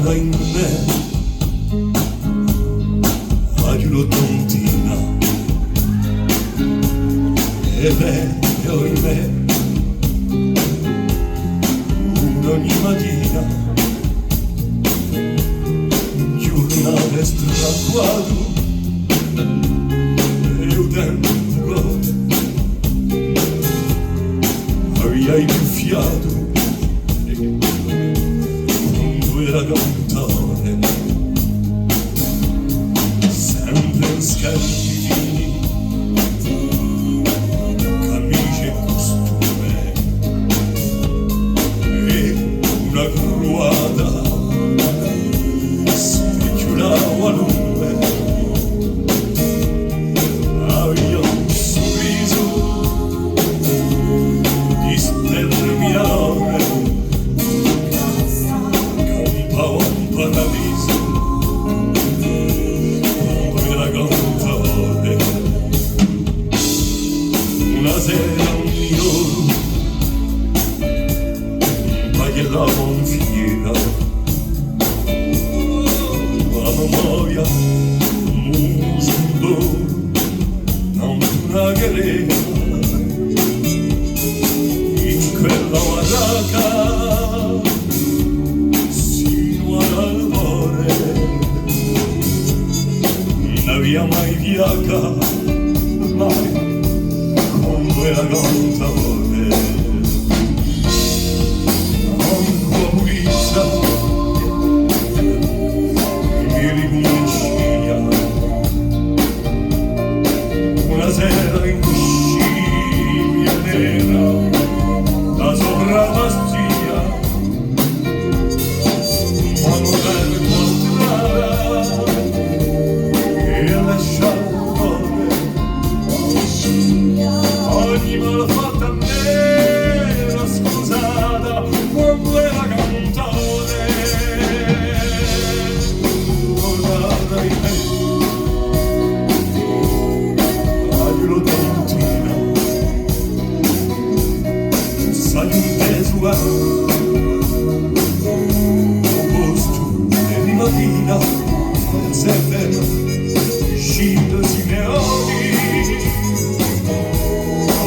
giornata in me, aiuto tontina, e vedo in me, ogni mattina, giornate straquadro, e un tempo aveai più fiato, era cantare sempre in scarpi fini, camicie e costume e una croata specchiolava lume. Aveva un sorriso di sterminare, paradiso, era cantare. Una sera un mio bailava in fiera, la memoria musolo non una galera, in quella baracca via mai viaca, mai quando era cantare. Anco pulita mi ricomincia una sera in scia nera da sopra la stia, ma non era strada ogni malfatta nera scusata quando era cantare. Guardate in me, aiuto tontina, sai un tesua, un posto di mattina, se è vero, scende Simeoni,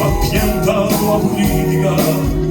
ha piantato la politica.